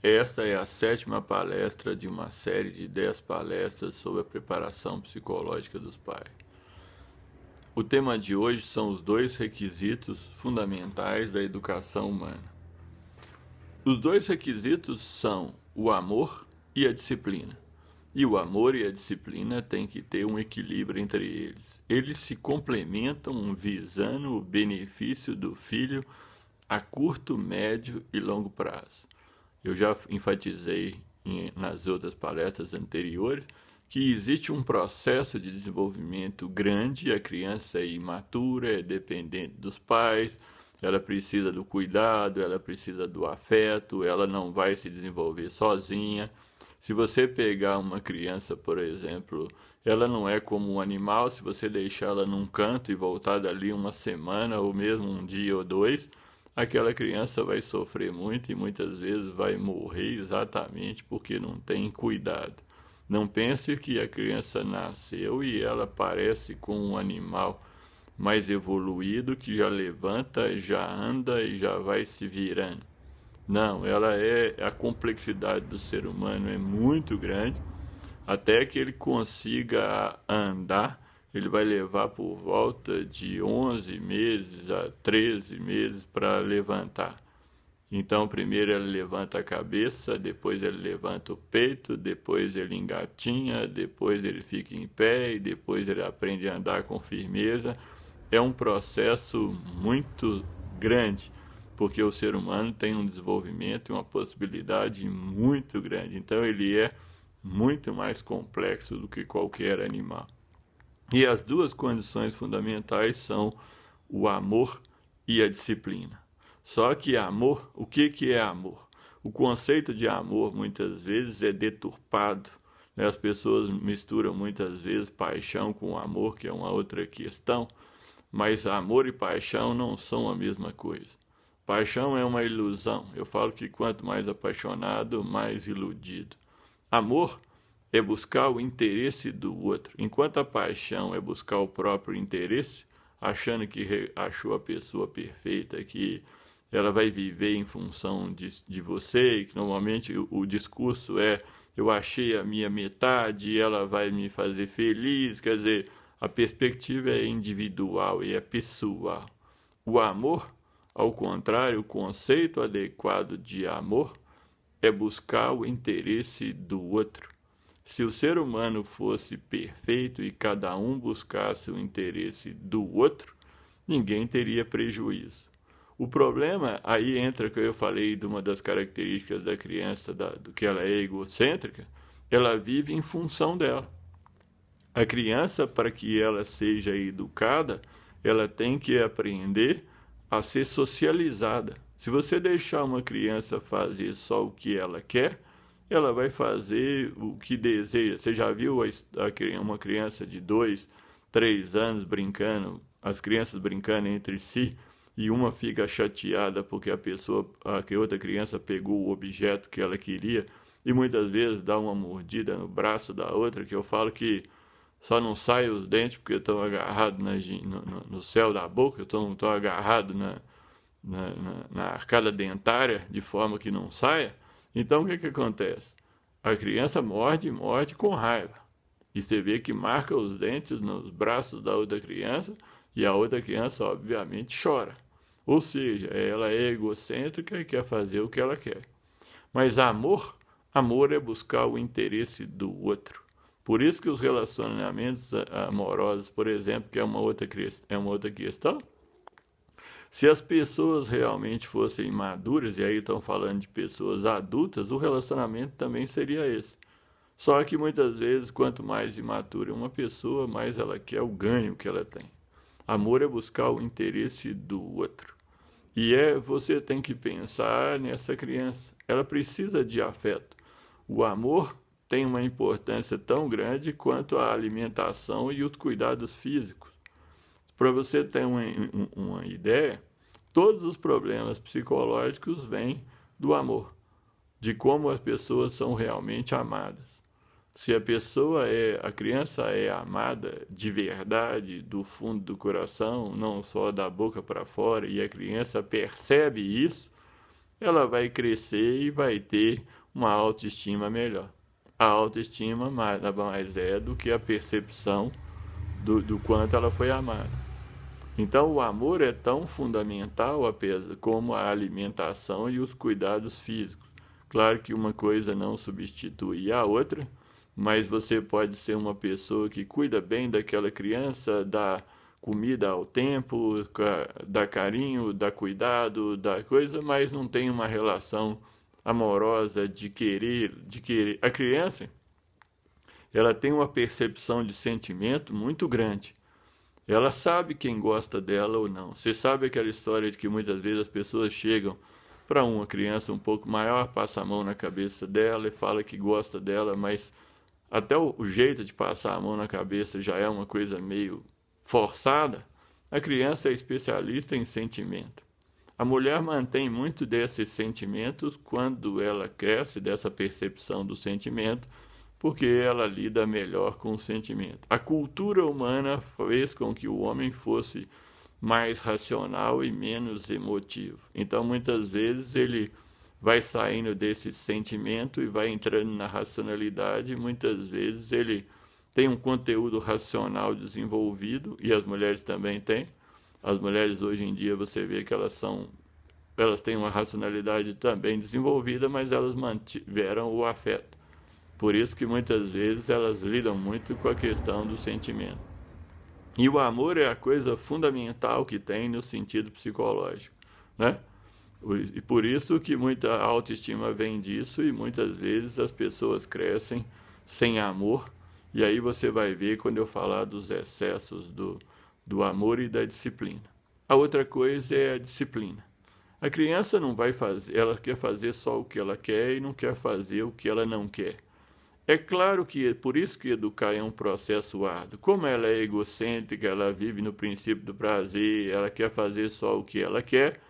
Esta é a sétima palestra de uma série de 10 palestras sobre a preparação psicológica dos pais. O tema de hoje são os dois requisitos fundamentais da educação humana. Os dois requisitos são o amor e a disciplina. E o amor e a disciplina têm que ter um equilíbrio entre eles. Eles se complementam visando o benefício do filho a curto, médio e longo prazo. Eu já enfatizei nas outras palestras anteriores que existe um processo de desenvolvimento grande, a criança é imatura, é dependente dos pais, ela precisa do cuidado, ela precisa do afeto, ela não vai se desenvolver sozinha. Se você pegar uma criança, por exemplo, ela não é como um animal, se você deixar ela num canto e voltar dali uma semana ou mesmo um dia ou dois, aquela criança vai sofrer muito e muitas vezes vai morrer exatamente porque não tem cuidado. Não pense que a criança nasceu e ela parece com um animal mais evoluído que já levanta, já anda e já vai se virando. Não, a complexidade do ser humano é muito grande. Até que ele consiga andar, ele vai levar por volta de 11 meses a 13 meses para levantar. Então, primeiro ele levanta a cabeça, depois ele levanta o peito, depois ele engatinha, depois ele fica em pé e depois ele aprende a andar com firmeza. É um processo muito grande, porque o ser humano tem um desenvolvimento e uma possibilidade muito grande. Então, ele é muito mais complexo do que qualquer animal. E as duas condições fundamentais são o amor e a disciplina. Só que amor, o que é amor? O conceito de amor muitas vezes é deturpado, né? As pessoas misturam muitas vezes paixão com amor, que é uma outra questão, mas amor e paixão não são a mesma coisa. Paixão é uma ilusão. Eu falo que quanto mais apaixonado, mais iludido. Amor é buscar o interesse do outro, enquanto a paixão é buscar o próprio interesse, achando que achou a pessoa perfeita, que ela vai viver em função de você, e que normalmente o discurso é: eu achei a minha metade e ela vai me fazer feliz. Quer dizer, a perspectiva é individual e é pessoal. O amor, ao contrário, o conceito adequado de amor é buscar o interesse do outro. Se o ser humano fosse perfeito e cada um buscasse o interesse do outro, ninguém teria prejuízo. O problema, aí entra que eu falei de uma das características da criança, do que ela é egocêntrica, ela vive em função dela. A criança, para que ela seja educada, ela tem que aprender a ser socializada. Se você deixar uma criança fazer só o que ela quer, ela vai fazer o que deseja. Você já viu uma criança de 2, 3 anos brincando, as crianças brincando entre si, e uma fica chateada porque a outra criança pegou o objeto que ela queria, e muitas vezes dá uma mordida no braço da outra, que eu falo que só não saem os dentes porque estão agarrados no céu da boca, estão agarrados na arcada dentária, de forma que não saia. Então, o que acontece? A criança morde com raiva. E você vê que marca os dentes nos braços da outra criança e a outra criança, obviamente, chora. Ou seja, ela é egocêntrica e quer fazer o que ela quer. Mas amor é buscar o interesse do outro. Por isso que os relacionamentos amorosos, por exemplo, que é uma outra questão, se as pessoas realmente fossem maduras, e aí estão falando de pessoas adultas, o relacionamento também seria esse. Só que muitas vezes, quanto mais imatura uma pessoa, mais ela quer o ganho que ela tem. Amor é buscar o interesse do outro. E você tem que pensar nessa criança. Ela precisa de afeto. O amor tem uma importância tão grande quanto a alimentação e os cuidados físicos. Para você ter uma ideia, todos os problemas psicológicos vêm do amor, de como as pessoas são realmente amadas. Se a criança é amada de verdade, do fundo do coração, não só da boca para fora, e a criança percebe isso, ela vai crescer e vai ter uma autoestima melhor. A autoestima nada mais é do que a percepção do quanto ela foi amada. Então, o amor é tão fundamental como a alimentação e os cuidados físicos. Claro que uma coisa não substitui a outra, mas você pode ser uma pessoa que cuida bem daquela criança, dá comida ao tempo, dá carinho, dá cuidado, dá coisa, mas não tem uma relação amorosa de querer. A criança, ela tem uma percepção de sentimento muito grande. Ela sabe quem gosta dela ou não. Você sabe aquela história de que muitas vezes as pessoas chegam para uma criança um pouco maior, passa a mão na cabeça dela e fala que gosta dela, mas até o jeito de passar a mão na cabeça já é uma coisa meio forçada. A criança é especialista em sentimento. A mulher mantém muito desses sentimentos quando ela cresce, dessa percepção do sentimento, porque ela lida melhor com o sentimento. A cultura humana fez com que o homem fosse mais racional e menos emotivo. Então, muitas vezes, ele vai saindo desse sentimento e vai entrando na racionalidade. Muitas vezes, ele tem um conteúdo racional desenvolvido, e as mulheres também têm. As mulheres, hoje em dia, você vê que elas têm uma racionalidade também desenvolvida, mas elas mantiveram o afeto. Por isso que muitas vezes elas lidam muito com a questão do sentimento. E o amor é a coisa fundamental que tem no sentido psicológico, né? E por isso que muita autoestima vem disso, e muitas vezes as pessoas crescem sem amor. E aí você vai ver quando eu falar dos excessos do amor e da disciplina. A outra coisa é a disciplina. A criança não vai fazer, ela quer fazer só o que ela quer e não quer fazer o que ela não quer. É claro que por isso que educar é um processo árduo. Como ela é egocêntrica, ela vive no princípio do prazer, ela quer fazer só o que ela quer,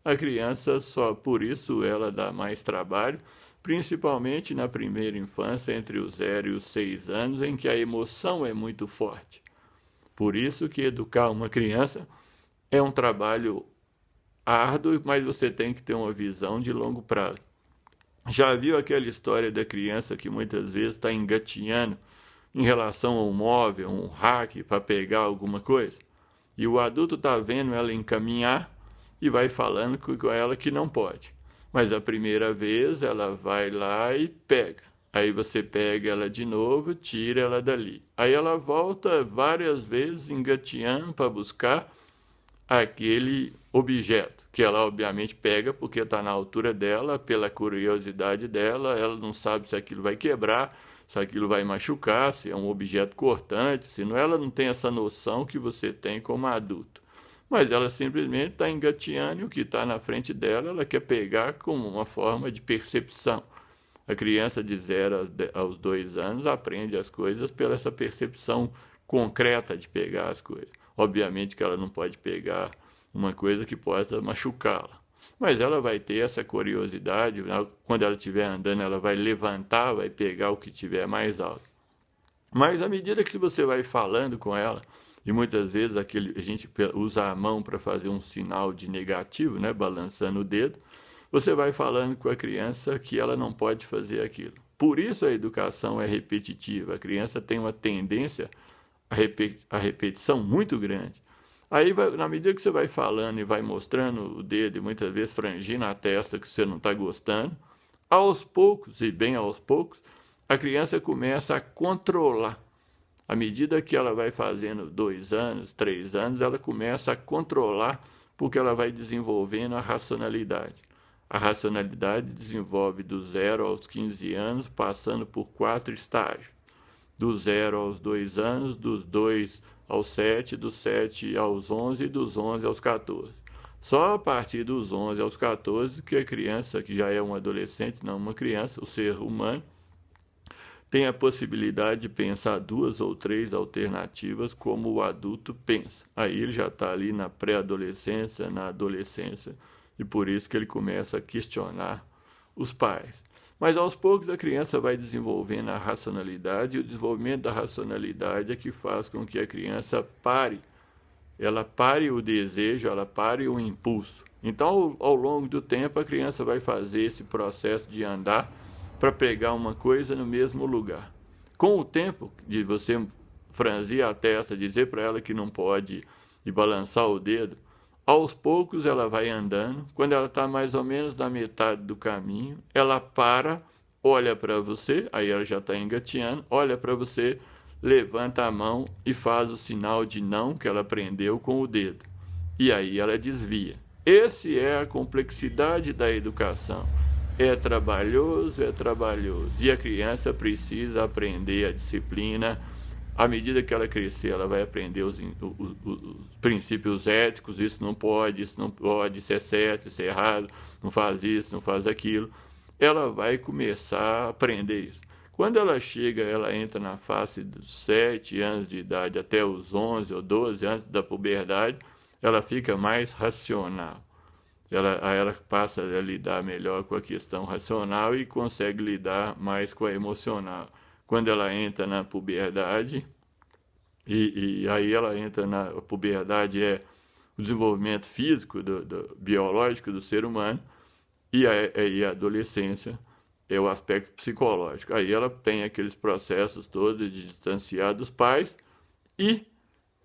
a criança só por isso ela dá mais trabalho, principalmente na primeira infância, entre os 0 e os 6 anos, em que a emoção é muito forte. Por isso que educar uma criança é um trabalho árduo, mas você tem que ter uma visão de longo prazo. Já viu aquela história da criança que muitas vezes está engatinhando em relação a um móvel, um rack, para pegar alguma coisa? E o adulto está vendo ela encaminhar e vai falando com ela que não pode. Mas a primeira vez ela vai lá e pega. Aí você pega ela de novo, tira ela dali. Aí ela volta várias vezes engatinhando para buscar aquele objeto, que ela obviamente pega porque está na altura dela, pela curiosidade dela, ela não sabe se aquilo vai quebrar, se aquilo vai machucar, se é um objeto cortante, senão ela não tem essa noção que você tem como adulto. Mas ela simplesmente está engateando e o que está na frente dela, ela quer pegar como uma forma de percepção. A criança de 0 aos 2 anos aprende as coisas pela essa percepção concreta de pegar as coisas. Obviamente que ela não pode pegar uma coisa que possa machucá-la, mas ela vai ter essa curiosidade. Quando ela estiver andando, ela vai levantar, vai pegar o que tiver mais alto. Mas à medida que você vai falando com ela, e muitas vezes a gente usa a mão para fazer um sinal de negativo, né, balançando o dedo, você vai falando com a criança que ela não pode fazer aquilo. Por isso a educação é repetitiva. A criança tem uma tendência a repetição muito grande. Aí, na medida que você vai falando e vai mostrando o dedo e muitas vezes frangindo a testa que você não está gostando, aos poucos, e bem aos poucos, a criança começa a controlar. À medida que ela vai fazendo 2 anos, 3 anos, ela começa a controlar porque ela vai desenvolvendo a racionalidade. A racionalidade desenvolve do 0 aos 15 anos, passando por 4 estágios. Do 0 aos 2 anos, dos 2 aos 7, dos 7 aos 11 e dos 11 aos 14. Só a partir dos 11 aos 14 que a criança, que já é um adolescente, não uma criança, o ser humano, tem a possibilidade de pensar 2 ou 3 alternativas como o adulto pensa. Aí ele já está ali na pré-adolescência, na adolescência, e por isso que ele começa a questionar os pais. Mas aos poucos a criança vai desenvolvendo a racionalidade, e o desenvolvimento da racionalidade é que faz com que a criança pare. Ela pare o desejo, ela pare o impulso. Então, ao longo do tempo, a criança vai fazer esse processo de andar para pegar uma coisa no mesmo lugar. Com o tempo de você franzir a testa, dizer para ela que não pode e balançar o dedo, aos poucos ela vai andando. Quando ela está mais ou menos na metade do caminho, ela para, olha para você, aí ela já está engateando, olha para você, levanta a mão e faz o sinal de não que ela aprendeu com o dedo. E aí ela desvia. Esse é a complexidade da educação. É trabalhoso. E a criança precisa aprender a disciplina. À medida que ela crescer, ela vai aprender os princípios éticos. Isso não pode, isso é certo, isso é errado, não faz isso, não faz aquilo. Ela vai começar a aprender isso. Quando ela chega, ela entra na fase dos 7 anos de idade até os 11 ou 12 anos da puberdade, ela fica mais racional. Ela passa a lidar melhor com a questão racional e consegue lidar mais com a emocional. Quando ela entra na puberdade, e aí ela entra na puberdade, é o desenvolvimento físico, biológico do ser humano, e a adolescência é o aspecto psicológico. Aí ela tem aqueles processos todos de distanciar dos pais e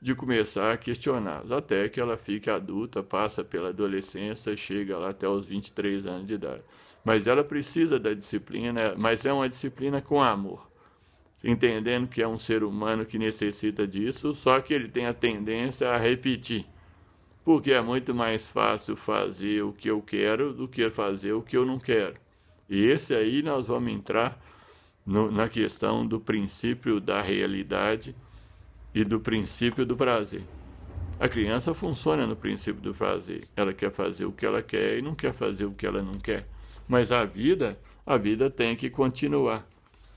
de começar a questioná-los, até que ela fique adulta, passa pela adolescência, chega lá até os 23 anos de idade. Mas ela precisa da disciplina, mas é uma disciplina com amor, entendendo que é um ser humano que necessita disso, só que ele tem a tendência a repetir, porque é muito mais fácil fazer o que eu quero do que fazer o que eu não quero. E esse aí nós vamos entrar na questão do princípio da realidade e do princípio do prazer. A criança funciona no princípio do prazer. Ela quer fazer o que ela quer e não quer fazer o que ela não quer. Mas a vida tem que continuar.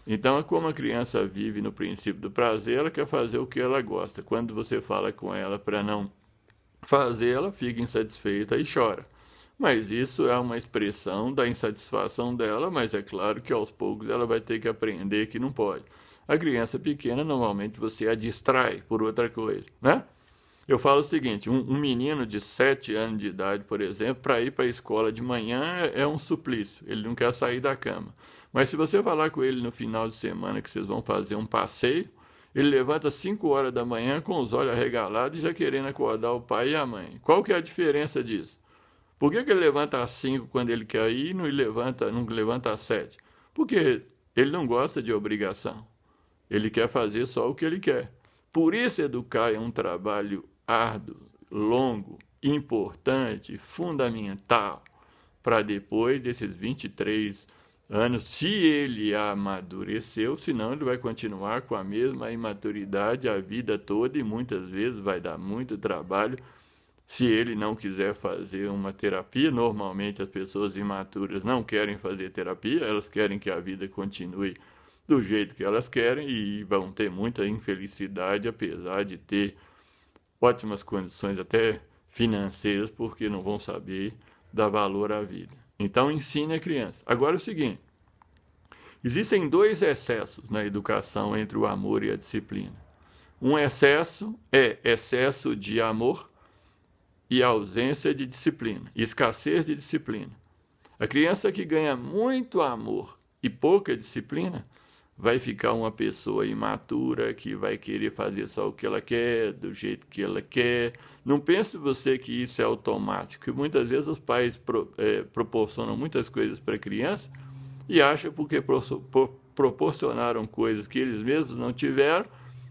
Então, como a criança vive no princípio do prazer, ela quer fazer o que ela gosta. Quando você fala com ela para não fazer, ela fica insatisfeita e chora. Mas isso é uma expressão da insatisfação dela, mas é claro que aos poucos ela vai ter que aprender que não pode. A criança pequena, normalmente você a distrai por outra coisa, né? Eu falo o seguinte, um menino de 7 anos de idade, por exemplo, para ir para a escola de manhã é um suplício, ele não quer sair da cama. Mas se você falar com ele no final de semana que vocês vão fazer um passeio, ele levanta 5 horas da manhã com os olhos arregalados e já querendo acordar o pai e a mãe. Qual que é a diferença disso? Por que ele levanta às 5 quando ele quer ir e não levanta às 7? Porque ele não gosta de obrigação. Ele quer fazer só o que ele quer. Por isso, educar é um trabalho árduo, longo, importante, fundamental, para depois desses 23 anos, se ele amadureceu, senão ele vai continuar com a mesma imaturidade a vida toda e muitas vezes vai dar muito trabalho se ele não quiser fazer uma terapia. Normalmente as pessoas imaturas não querem fazer terapia, elas querem que a vida continue do jeito que elas querem e vão ter muita infelicidade, apesar de ter ótimas condições até financeiras, porque não vão saber dar valor à vida. Então ensine a criança. Agora é o seguinte, existem 2 excessos na educação entre o amor e a disciplina. Um excesso é excesso de amor e ausência de disciplina, escassez de disciplina. A criança que ganha muito amor e pouca disciplina vai ficar uma pessoa imatura que vai querer fazer só o que ela quer, do jeito que ela quer. Não pense você que isso é automático. Muitas vezes os pais proporcionam muitas coisas para a criança e acham porque proporcionaram coisas que eles mesmos não tiveram,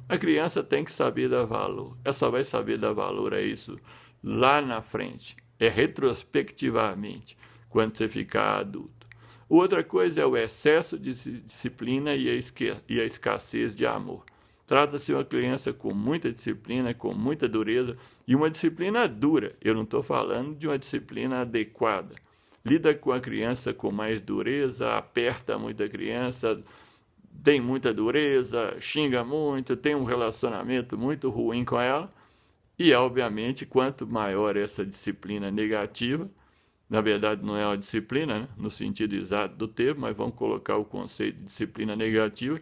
a criança tem que saber dar valor. Ela só vai saber dar valor a isso lá na frente, é retrospectivamente, quando você ficar adulto. Outra coisa é o excesso de disciplina e a escassez de amor. Trata-se de uma criança com muita disciplina, com muita dureza, e uma disciplina dura. Eu não estou falando de uma disciplina adequada. Lida com a criança com mais dureza, aperta muito a criança, tem muita dureza, xinga muito, tem um relacionamento muito ruim com ela. E, obviamente, quanto maior essa disciplina negativa, na verdade não é uma disciplina, né, no sentido exato do termo, mas vamos colocar o conceito de disciplina negativa,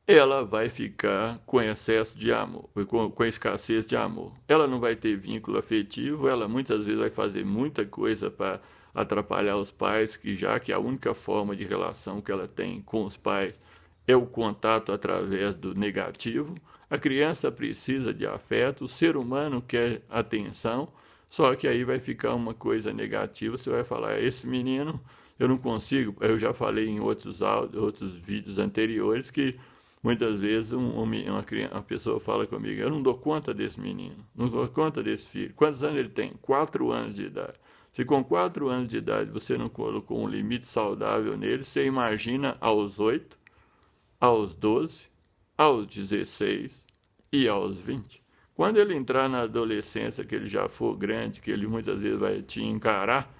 ela vai ficar com excesso de amor, com escassez de amor. Ela não vai ter vínculo afetivo, ela muitas vezes vai fazer muita coisa para atrapalhar os pais, que já que a única forma de relação que ela tem com os pais é o contato através do negativo. A criança precisa de afeto, o ser humano quer atenção, só que aí vai ficar uma coisa negativa, você vai falar, esse menino eu não consigo, eu já falei em outros vídeos anteriores que muitas vezes uma pessoa fala comigo, eu não dou conta desse menino, não dou conta desse filho. Quantos anos ele tem? 4 anos de idade. Se com 4 anos de idade você não colocou um limite saudável nele, você imagina aos 8, aos 12, aos 16 e aos 20. Quando ele entrar na adolescência, que ele já for grande, que ele muitas vezes vai te encarar,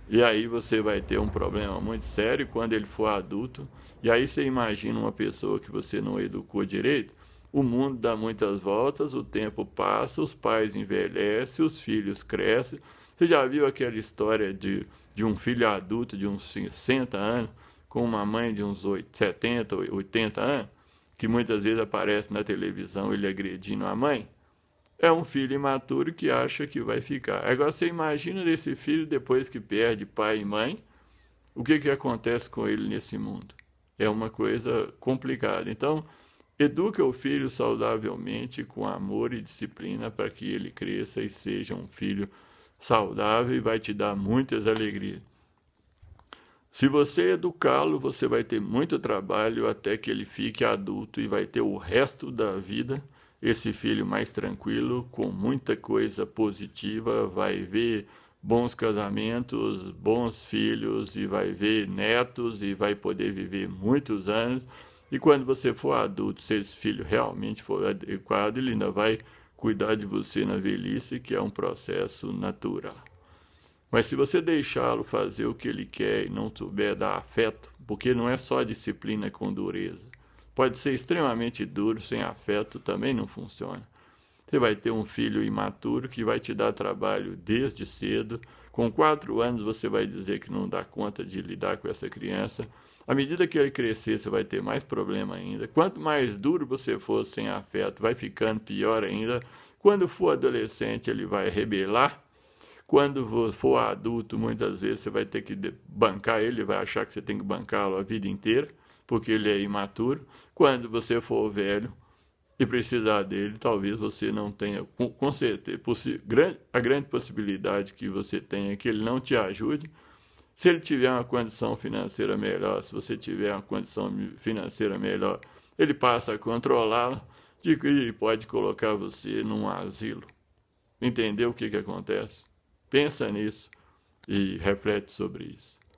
e aí você vai ter um problema muito sério quando ele for adulto. E aí você imagina uma pessoa que você não educou direito, o mundo dá muitas voltas, o tempo passa, os pais envelhecem, os filhos crescem. Você já viu aquela história de um filho adulto de uns 60 anos com uma mãe de uns 70, 80 anos, que muitas vezes aparece na televisão ele agredindo a mãe? É um filho imaturo que acha que vai ficar. Agora você imagina desse filho depois que perde pai e mãe, o que acontece com ele nesse mundo? É uma coisa complicada. Então, educa o filho saudavelmente, com amor e disciplina, para que ele cresça e seja um filho saudável e vai te dar muitas alegrias. Se você educá-lo, você vai ter muito trabalho até que ele fique adulto e vai ter o resto da vida esse filho mais tranquilo, com muita coisa positiva, vai ver bons casamentos, bons filhos e vai ver netos e vai poder viver muitos anos. E quando você for adulto, se esse filho realmente for adequado, ele ainda vai cuidar de você na velhice, que é um processo natural. Mas se você deixá-lo fazer o que ele quer e não souber dar afeto, porque não é só disciplina com dureza, pode ser extremamente duro, sem afeto também não funciona. Você vai ter um filho imaturo que vai te dar trabalho desde cedo. Com 4 anos você vai dizer que não dá conta de lidar com essa criança. À medida que ele crescer, você vai ter mais problema ainda. Quanto mais duro você for sem afeto, vai ficando pior ainda. Quando for adolescente, ele vai rebelar. Quando for adulto, muitas vezes você vai ter que bancar ele, vai achar que você tem que bancá-lo a vida inteira, porque ele é imaturo. Quando você for velho e precisar dele, talvez você não tenha, com certeza, a grande possibilidade que você tenha é que ele não te ajude. Se ele tiver uma condição financeira melhor, se você tiver uma condição financeira melhor, ele passa a controlá-la e pode colocar você num asilo. Entendeu o que acontece? Pensa nisso e reflete sobre isso.